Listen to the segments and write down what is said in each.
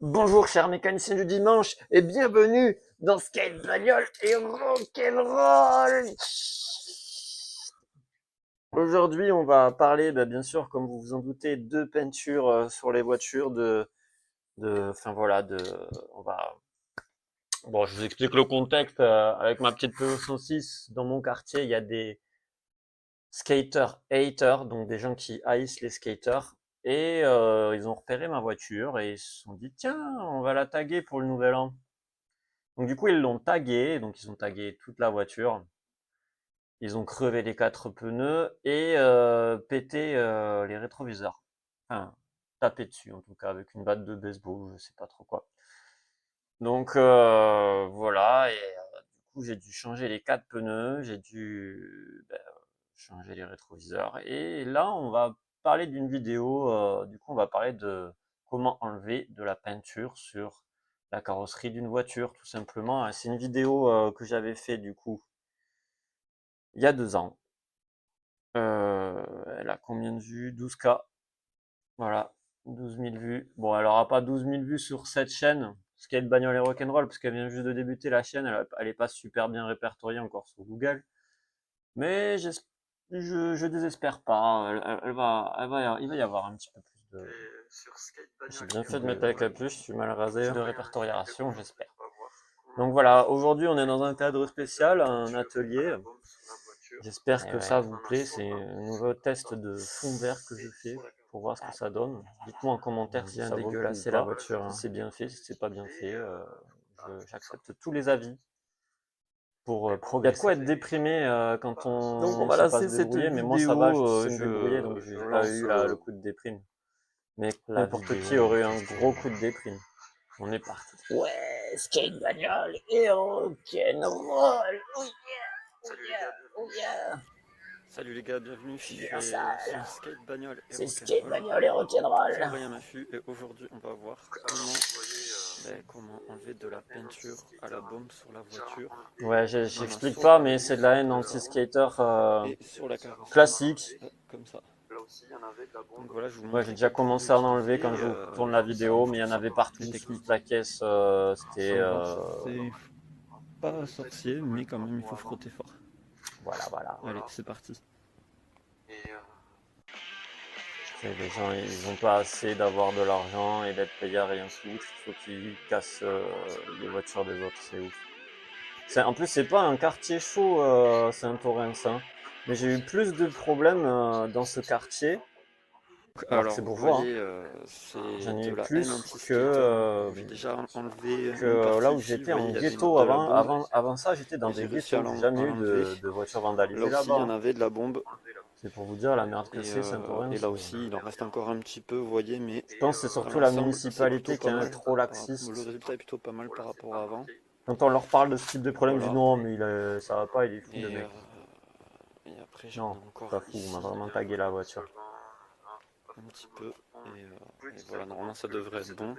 Bonjour chers mécaniciens du dimanche et bienvenue dans Skate Bagnole et Rock'n'Roll. Aujourd'hui on va parler bien sûr comme vous vous en doutez de peinture sur les voitures enfin voilà on va bon je vous explique le contexte avec ma petite Peugeot 106 dans mon quartier il y a des skaters haters donc des gens qui haïssent les skaters et ils ont repéré ma voiture et ils se sont dit tiens on va la taguer pour le nouvel an. Donc du coup, ils l'ont tagué, donc ils ont tagué toute la voiture. Ils ont crevé les 4 pneus et pété les rétroviseurs. Enfin, tapé dessus en tout cas avec une batte de baseball, je sais pas trop quoi. Donc voilà, et du coup j'ai dû changer les 4 pneus, j'ai dû changer les rétroviseurs. Et là, on va parler d'une vidéo, du coup on va parler de comment enlever de la peinture sur la carrosserie d'une voiture, tout simplement. C'est une vidéo que j'avais fait du coup il y a 2 ans. Elle a combien de vues? 12K. Voilà, 12 000 vues. Bon, elle aura pas 12 000 vues sur cette chaîne, Skate Bagnole et Rock'n'Roll, parce qu'elle vient juste de débuter la chaîne, elle est pas super bien répertoriée encore sur Google. Mais je désespère pas, il va y avoir un petit peu plus de... J'ai bien fait de mettre la capuche, je suis mal rasé, de répertoriation, j'espère. Donc voilà, aujourd'hui on est dans un cadre spécial, un atelier. J'espère que ça vous plaît, c'est un nouveau test de fond vert que je fais pour voir ce que ça donne. Dites-moi en commentaire si ça dégueulasser la voiture, si c'est bien fait, si c'est pas bien fait. J'accepte tous les avis pour progresser. Il y a de quoi être déprimé quand on ne sait pas se débrouiller, mais moi ça va, je sais me débrouiller, donc j'ai pas eu le coup de déprime. Mais n'importe qui aurait eu un gros coup de déprime. On est parti. Ouais, skate bagnole et rock'n'roll. Oh yeah, oh yeah, oh yeah. Salut les gars, bienvenue Bien sur sale. Skate Bagnole et C'est skate Rock'n'Roll. bagnole et rock'n'roll. C'est Aurélien Maffu et aujourd'hui on va voir comment enlever de la peinture à la baume sur la voiture. Ouais, On en a j'explique sur pas, le mais c'est de la haine pare-brise, comme ça, anti-skater et sur la carrosserie, classique. comme ça. Donc voilà, je vais vous Ouais, j'ai montrer déjà comment commencé à en enlever l'utiliser, quand je vous tourne la comme ça, vidéo, mais il y en avait les partout sur toute techniques. la caisse. C'était. Sans voir, c'est pas sorcier, mais quand même il faut frotter fort. Voilà, voilà. Allez, c'est parti. Les gens, ils ont pas assez d'avoir de l'argent et d'être payés à rien foutre. Il faut qu'ils cassent les voitures des autres, c'est ouf. En plus, c'est pas un quartier chaud, Saint-Orens, hein. Mais j'ai eu plus de problèmes dans ce quartier, alors que Alors c'est vous bourgeois, hein. voyez, c'est J'en ai de eu la haine plus anti-skater. Donc j'ai déjà enlevé une là partie où ici, vous j'étais voyez, en il y avait ghetto de la avant. bombe Avant ça, j'étais dans et des j'ai réussi à ghettos. J'ai jamais eu l'enlever. de voiture Là vandalisée aussi il là-bas, y en hein. avait de la bombe C'est pour vous dire la merde que et, c'est, et Saint-Orens. là aussi il en reste encore un petit peu, vous voyez, mais Je pense que c'est dans surtout la l'ensemble c'est plutôt municipalité qui pas est mal. trop Le laxiste. résultat est plutôt pas mal par rapport à avant. Quand on leur parle de ce type de problème, ils disent Voilà. non, mais ça va pas, il est fou le Et, mec. et après j'en Non, ai encore pas fou, on m'a ici vraiment tagué la voiture. un petit peu. Et voilà, normalement ça devrait être bon.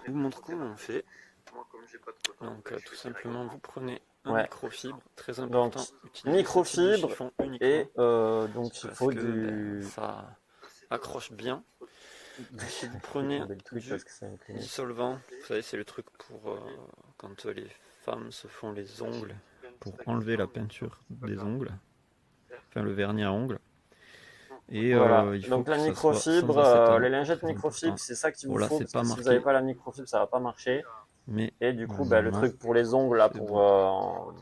Je vous montre comment on fait. Donc tout simplement vous prenez un Ouais, microfibre, très donc important, utilisez ce type de microfibre chiffon et uniquement donc il parce faut que du... ça accroche bien. Ensuite vous Je vais prenez tomber le truc du parce que c'est incliné. dissolvant, vous savez c'est le truc pour quand les femmes se font les ongles, pour enlever la peinture des ongles, enfin le vernis à ongles. Et Voilà, il faut donc que la ça soit microfibre, sans acétone, les lingettes très microfibre, important. c'est ça qu'il Bon vous là faut c'est parce pas que si vous n'avez marqué, pas la microfibre, ça va pas marcher. mais Et du coup, le normalement truc pour les ongles là, c'est pour bon.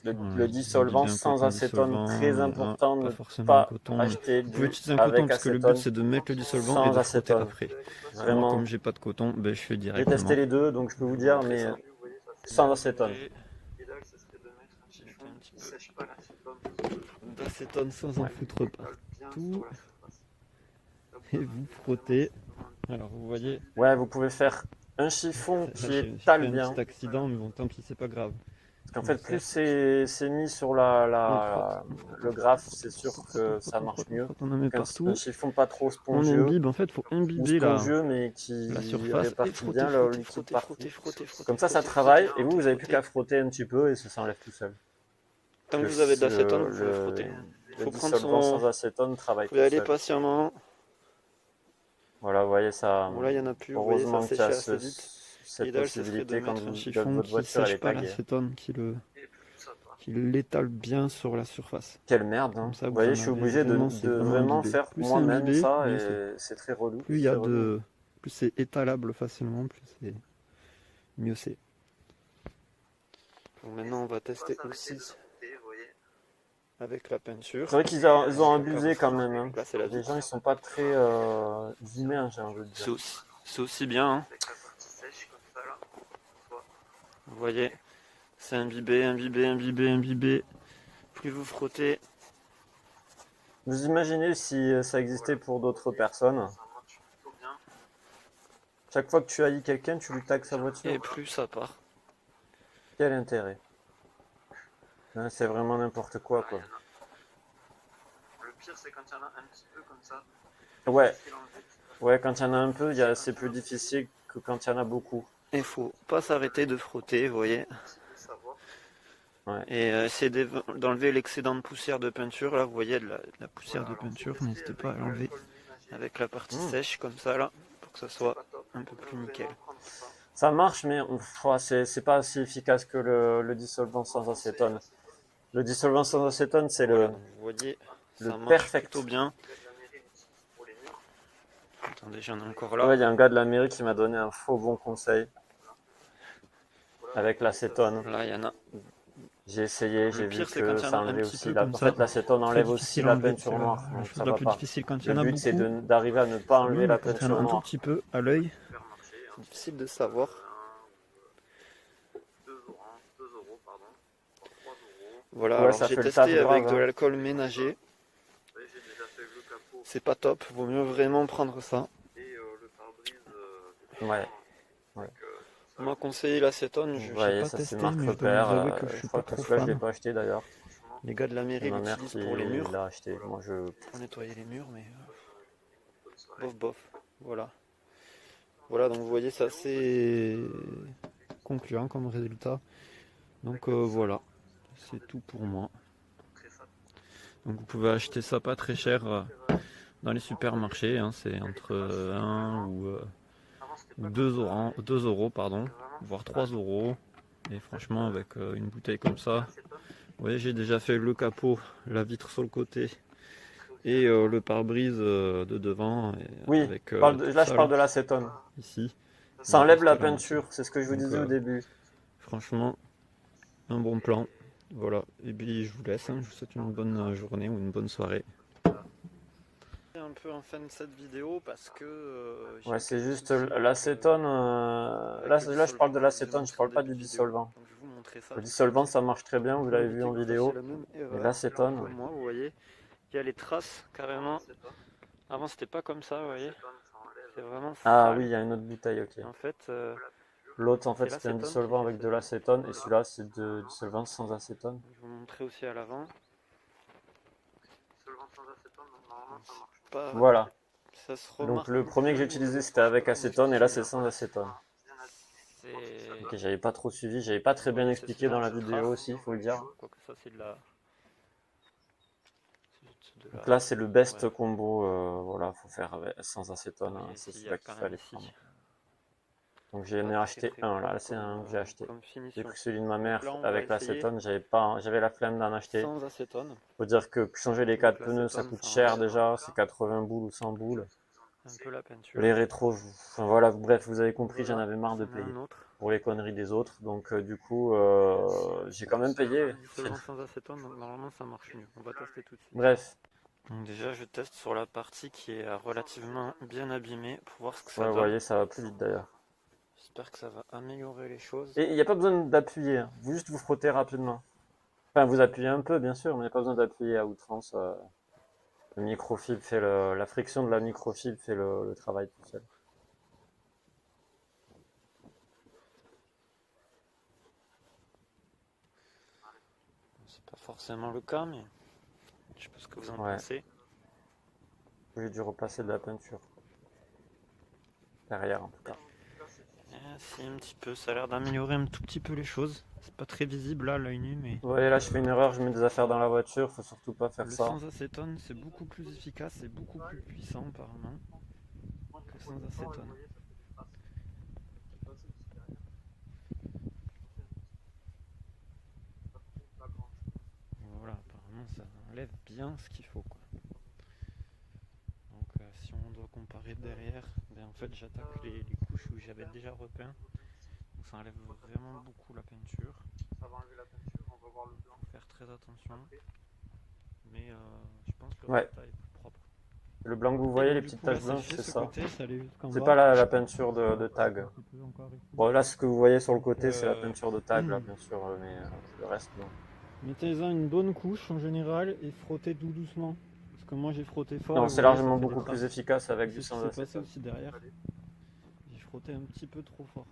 le Voilà, je vous dis dissolvant bien sans coton acétone, dissolvant, très important, pas ne forcément un pas coton. acheter Vous pouvez du utiliser un coton avec parce que le but acétone, c'est de mettre le dissolvant et sans de frotter acétone. après. Moi Vraiment, comme j'ai pas de coton, ben, je fais j'ai testé directement. les deux, donc je peux Je vous vais vous dire, montrer mais ça. sans acétone. J'ai jeté un petit peu d'acétone sans en Ouais. foutre partout. Et vous frottez. Alors vous voyez, Ouais, vous pouvez faire un chiffon là qui j'ai fait étale un bien. petit accident, mais bon tant pis c'est pas grave. Parce qu'en Je m'en fait, plus sers. c'est mis sur On frotte, le graphe, c'est sûr que ça marche mieux. on en met Donc un partout. chiffon pas trop On spongieux, imbibe, en fait faut ou imbiber spongieux, mais la qui surface et répartit frotter, bien le frotter, liquide frotter, frotter, partout. frotter, frotter, Comme ça frotter, frotter, travaille, et frotter, vous avez plus frotter. qu'à frotter un petit peu et ça s'enlève tout seul. Tant que Le, vous avez de l'acétone, le, vous pouvez frotter. le, Il le faut prendre dissolvant son... sans acétone travaille Faut y tout aller seul. patiemment. Voilà, vous voyez ça. Bon là il y en a plus, vous voyez ça Heureusement qu'il y sèche a assez vite. cette L'idéal ce serait de possibilité quand mettre un votre chiffon qui voiture elle sèche est pas taguée. l'acétone, qui l'étale bien sur la surface. Quelle merde, hein. Comme ça Vous vous voyez, en je suis avez obligé vraiment, de c'est vraiment vraiment imbibé. faire Plus c'est moi-même imbibé, ça mieux c'est. et c'est très relou. Plus il y a de. Plus c'est étalable facilement, plus c'est. Mieux c'est. Donc maintenant on va tester aussi avec la peinture. C'est vrai qu'ils ont Avec la abusé quand carrosserie. même, hein. Là c'est la Les vitre. gens ils sont pas très humains, j'ai envie de dire. C'est aussi bien. Hein. Vous voyez, c'est imbibé, imbibé, imbibé, imbibé. Plus vous frottez. Vous imaginez si ça existait pour d'autres personnes? Chaque fois que tu haïs quelqu'un, tu lui tagues sa voiture. Et plus ça part. Quel intérêt? Hein, c'est vraiment n'importe quoi, quoi. Le pire, c'est quand il y en a un petit peu comme ça. Ouais, ouais, quand il y en a un peu, c'est plus difficile que quand il y en a beaucoup. Il faut pas s'arrêter de frotter, vous voyez. Ouais. Et essayer d'enlever l'excédent de poussière de peinture. Là, vous voyez de la poussière de peinture. N'hésitez pas à l'enlever avec la partie sèche comme ça, là, pour que ça soit un peu plus nickel. Ça marche, mais c'est pas aussi efficace que le dissolvant sans acétone. Le dissolvant sans acétone, c'est Voilà, donc vous voyez, ça marche perfect. plutôt bien. Attendez, j'en ai encore là. Ouais, il y a un gars de la mairie qui m'a donné un faux bon conseil avec l'acétone. Là, il y en a. J'ai essayé, j'ai vu que ça enlevait aussi la. En fait, l'acétone enlève aussi la peinture noire. Donc ça va pas. Difficile quand il y Le en a but, c'est beaucoup. d'arriver à ne pas enlever la Quand il y en peinture a un tout noire. petit peu à l'œil, c'est difficile de savoir. 2 euros, pardon. 3 euros. Voilà, Ouais, alors ça j'ai fait le testé taf avec grave, de hein. l'alcool ménager. Ouais, j'ai déjà fait le capot C'est pas top, vaut mieux vraiment prendre ça. et le pare-brise. Ouais. On m'a conseillé l'acétone, Vous j'ai voyez, pas ça c'est testé, Marc mais je dois Repère. vous avouer que je Je suis crois pas que trop celui-là, je l'ai fan. pas acheté d'ailleurs. Les gars de la C'est mairie ma mère l'utilisent qui pour les murs, l'a acheté. Moi, pour nettoyer les murs, mais bof bof, voilà. Voilà, donc vous voyez, c'est assez concluant comme résultat. Donc voilà, c'est tout pour moi. Donc vous pouvez acheter ça pas très cher dans les supermarchés, hein, c'est entre 1 ou 2 euros, pardon, voire 3 euros. Et franchement, avec une bouteille comme ça, vous voyez, j'ai déjà fait le capot, la vitre sur le côté et le pare-brise de devant. Et Oui, avec, là je parle de l'acétone. Ici. Ça enlève la peinture, c'est ce que je vous disais au début. Franchement, un bon plan. Voilà, et puis je vous laisse, hein. Je vous souhaite une bonne journée ou une bonne soirée. Un peu en fin de cette vidéo parce que ouais, c'est juste l'acétone. Là, je parle de l'acétone, je parle pas du dissolvant. Donc, je vais vous montrer ça. Le dissolvant, ça marche très bien, vous l'avez vu en vidéo. Et l'acétone. Moi, vous voyez, il y a les traces carrément. Avant, c'était pas comme ça, vous voyez. C'est vraiment Ah oui, il y a une autre bouteille, ok. En fait, l'autre, en fait, c'était un dissolvant avec de l'acétone, et celui-là, c'est de dissolvant sans acétone. Je vais vous montrer aussi à l'avant. Dissolvant sans acétone, donc normalement ça marche. Pas... Voilà. Ça se Donc le premier que j'ai utilisé, c'était avec acétone, et là, c'est sans acétone. Ok, j'avais pas trop suivi, j'avais pas très bien expliqué dans la vidéo aussi, il faut le dire. Ça, c'est de la... Donc là, c'est le best combo, voilà, faut faire sans acétone, hein, c'est celui-là qu'il fallait prendre. Donc j'en ai acheté un, là c'est un que j'ai acheté. J'ai pris celui de ma mère avec l'acétone, j'avais la flemme d'en acheter. Sans acétone. Faut dire que changer les 4 pneus, ça coûte cher déjà, c'est 80 boules ou 100 boules. Un peu la peinture. Les rétros, enfin voilà, bref, vous avez compris, j'en avais marre de payer pour les conneries des autres. Donc du coup, j'ai quand même payé. Sans acétone, donc normalement ça marche mieux. On va tester tout de suite. Bref. Donc déjà, je teste sur la partie qui est relativement bien abîmée pour voir ce que ça Ouais, donne. vous voyez, ça va plus vite d'ailleurs. J'espère que ça va améliorer les choses. Et il n'y a pas besoin d'appuyer, hein. Vous juste vous frottez rapidement. Enfin, vous appuyez un peu, bien sûr, mais il n'y a pas besoin d'appuyer à outrance. Le microfibre fait la friction de la microfibre fait le travail tout seul. C'est pas forcément le cas, mais je sais pas ce que vous en pensez. J'ai dû replacer de la peinture. Derrière, en tout cas. Si, un petit peu, ça a l'air d'améliorer un tout petit peu les choses. C'est pas très visible là, l'œil nu, mais... Vous voyez, là, je fais une erreur, je mets des affaires dans la voiture, faut surtout pas faire ça. Le sans acétone, c'est beaucoup plus efficace et beaucoup plus puissant, apparemment, que sans acétone. Voilà, apparemment ça enlève bien ce qu'il faut, quoi. Donc si on doit comparer derrière, ben en fait j'attaque les couches où j'avais déjà repeint. Donc ça enlève vraiment beaucoup la peinture. Ça va enlever la peinture, on va voir le blanc. Faut faire très attention. Mais je pense que le Ouais. résultat est plus propre. Le blanc que vous Et voyez, donc, les du petites coup, là, taches blanches, fait, c'est ce ça. côté, ça allait jusqu'en C'est bas. pas la peinture de tag. Un petit peu encore ici. Bon, là, ce que vous voyez sur le Donc, côté, c'est la peinture de tag, là, bien sûr, mais le reste, non. Mettez-en une bonne couche en général et frottez tout doucement. Parce que moi j'ai frotté fort. Non, et vous c'est voyez, ça largement fait des beaucoup plus traces. efficace avec C'est du ce qui sans s'est passé acétone. aussi derrière. J'ai frotté un petit peu trop fort.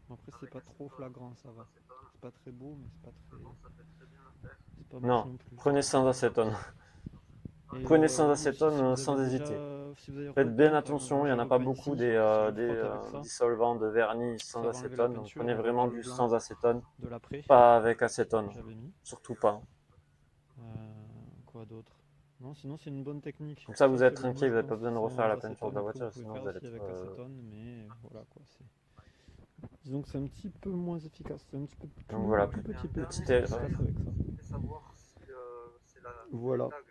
Après c'est pas trop flagrant, ça va. C'est pas très beau, mais c'est pas très... C'est pas moche Non, non plus. prenez sans acétone. Et, Prenez sans oui, acétone, si vous sans avez hésiter. déjà, si vous avez Faites repeint, bien par attention, exemple, il n'y en j'ai a pas repeint beaucoup ici, des frotte avec ça. dissolvants de vernis Ça sans va enlever la acétone. Donc peinture, prenez on va vraiment voir le du blanc sans acétone, de l'après pas avec acétone. que j'avais mis. Surtout pas. Quoi d'autre? Non, sinon c'est une bonne technique. Comme ça, vous êtes c'est le tranquille, vous mieux, n'avez je pas pense, besoin de refaire sans la peinture de la acétone. Après, voiture, vous pouvez sinon faire vous allez aussi être... avec acétone, mais voilà quoi. Disons que c'est un petit peu moins efficace. C'est un petit peu plus, Donc voilà, plus petit peu petite plus erreur. efficace avec ça. Et savoir si c'est la Voilà. tag qui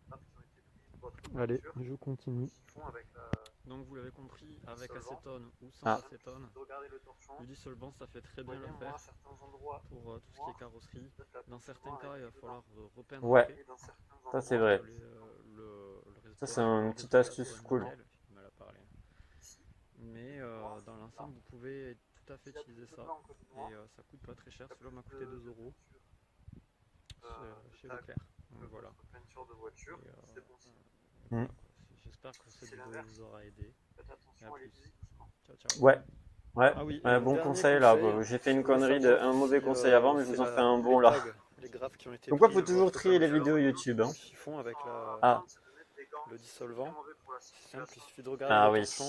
ont été pris de votre Allez, peinture, je continue. qui font avec la... Donc vous l'avez compris, avec acétone ou sans Ah. acétone, Regardez le torchon. le dissolvant ça fait très Vous bien voyez, le moi, faire à certains endroits, pour tout ce qui est carrosserie. Dans certains souvent, cas, il va avec des falloir repeindre Ouais. après. et dans certains Ça, c'est endroits, vrai. Le Ça, résultat, c'est une petite résultat astuce soit cool. nickel, j'ai du mal à parler. Mais dans l'ensemble, vous pouvez tout à fait utiliser ça. Et ça coûte pas très cher. Celui-là m'a coûté 2 € chez Leclerc. Donc voilà. peinture de voiture, Et, c'est bon signe. Mm. J'espère que cette C'est vidéo l'inverse. vous aura aidé. Faites Et à attention, allez-y plus. doucement. Ciao, ciao. Ouais. Ouais, Ah oui, ouais, bon conseil là. J'ai fait une connerie, un mauvais conseil avant, mais je vous en fais un bon là. Les graphes qui ont été Donc quoi, pris faut de toujours votre trier les peinture. vidéos YouTube. Hein. Donc, ce qu'ils font avec Ah. le dissolvant, c'est simple, il suffit de regarder Ah le oui, torchon.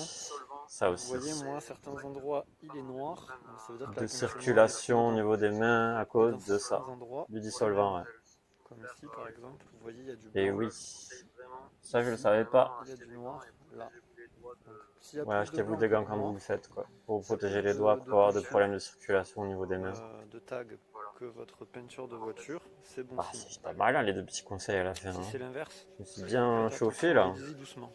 ça Vous aussi. voyez, moi, à certains endroits, il est noir. Donc, ça veut dire que De la peinture noire est circulation au plus niveau des mains à dedans. Et cause dans de ça, certains endroits, du dissolvant. Ouais. comme ici par exemple, vous voyez, il y a du Et blanc. oui, ça je le savais pas. Il y a du noir là. Donc, s'il y a Ouais, plus de achetez-vous blanc des que gants de quand vous noir, le faites, quoi, pour c'est protéger plus les doigts, de pour avoir de peinture, problèmes de circulation au niveau des mains. de tag que votre peinture de voiture, c'est bon Ah, signe. c'est pas mal, hein, les deux petits conseils à la fin. Si Hein. c'est l'inverse, Je me suis bien faites chauffé attention, là. allez-y doucement.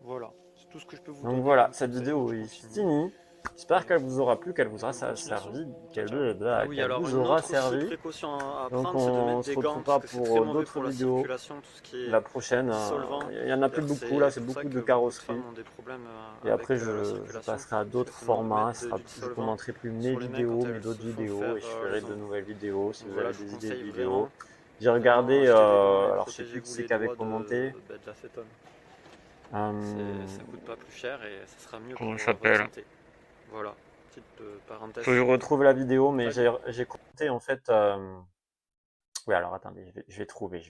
Voilà, c'est tout ce que je peux vous Donc donner voilà, comme cette conseil, vidéo donc je est continue. finie. J'espère Et qu'elle vous aura plu, qu'elle vous aura continuation. servi, Ciao, ciao. Ah oui, qu'elle alors vous une aura autre aussi servi. précaution à Donc prendre, c'est de on mettre se des gants parce retrouvera que c'est très pour mauvais d'autres pour la vidéos. circulation, tout ce qui est La prochaine, dissolvant. il y en a plus beaucoup là, c'est pour ça beaucoup que de beaucoup de carrosserie. femmes ont des problèmes Et avec après, la je circulation. passerai à Parce d'autres qu'elles font formats. mettre du Je dissolvant commenterai plus mes sur les mains quand vidéos, mais elles d'autres se font vidéos. faire Et je ferai les de ongles. nouvelles vidéos si Donc vous voilà, avez je vous des idées de conseille vidéos. vraiment, J'ai regardé, acheter des gants et alors je sais plus qui protégez-vous c'est les qui avait doigts commenté. de l'acétone. Euh, Ça coûte pas plus cher et ça sera mieux Comment pour ça votre s'appelle? santé. Voilà, petite parenthèse. Faut que je retrouve la vidéo, mais Salut. j'ai commenté en fait. Oui, alors attendez, je vais trouver.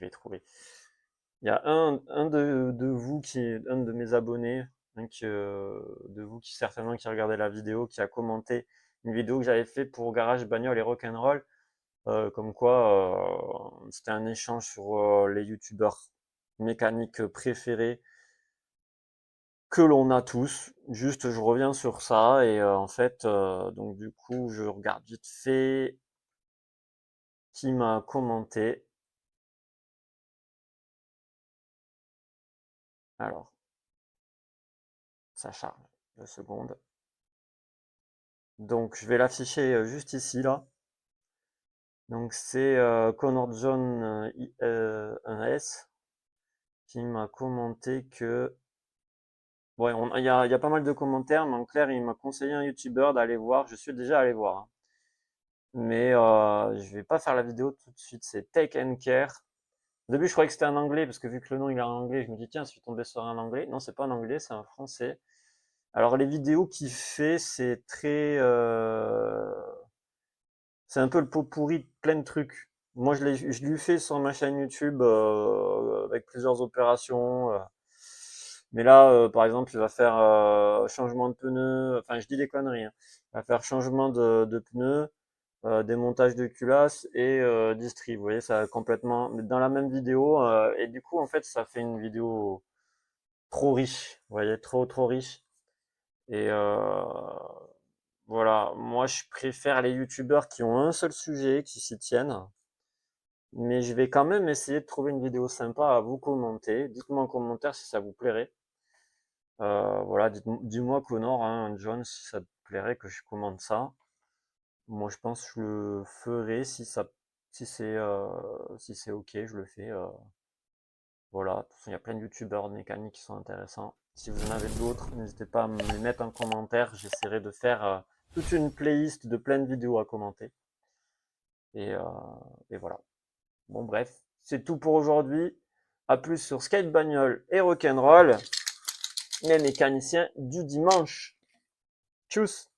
Il y a un de vous un de mes abonnés, de vous qui certainement qui regardait la vidéo, qui a commenté une vidéo que j'avais fait pour Garage Bagnole et Rock'n'Roll, comme quoi c'était un échange sur les youtubeurs mécaniques préférés que l'on a tous. Juste, je reviens sur ça et en fait, donc du coup, je regarde vite fait qui m'a commenté. Alors, ça charge 2 secondes. Donc, je vais l'afficher juste ici, là. Donc, c'est Connor John un S qui m'a commenté que. Ouais, il y a pas mal de commentaires, mais en clair, il m'a conseillé un YouTuber d'aller voir. Je suis déjà allé voir. Hein. Mais je vais pas faire la vidéo tout de suite. C'est Take and Care. Au début, je croyais que c'était un anglais, parce que vu que le nom il est en anglais, je me dis, tiens, je suis tombé sur un anglais. Non, c'est pas un anglais, c'est un français. Alors, les vidéos qu'il fait, c'est très. C'est un peu le pot pourri de plein de trucs. Moi, je lui fais sur ma chaîne YouTube avec plusieurs opérations. Mais là, par exemple, il va faire changement de pneus. Enfin, je dis des conneries. Hein. Il va faire changement de pneus, démontage de culasse et distri. Vous voyez, ça complètement dans la même vidéo. Et du coup, en fait, ça fait une vidéo trop riche. Vous voyez, trop riche. Et voilà, moi je préfère les youtubeurs qui ont un seul sujet, qui s'y tiennent. Mais je vais quand même essayer de trouver une vidéo sympa à vous commenter. Dites-moi en commentaire si ça vous plairait. Voilà, dis-moi Connor, hein, John, si ça te plairait que je commente ça. Moi je pense que je le ferai si c'est ok, je le fais. Voilà, de toute façon, il y a plein de youtubeurs de mécanique qui sont intéressants. Si vous en avez d'autres, n'hésitez pas à me les mettre en commentaire. J'essaierai de faire toute une playlist de plein de vidéos à commenter. Et, euh, et voilà. Bon, bref, c'est tout pour aujourd'hui. À plus sur Skate Bagnole et Rock'n'Roll, les mécaniciens du dimanche. Tchuss!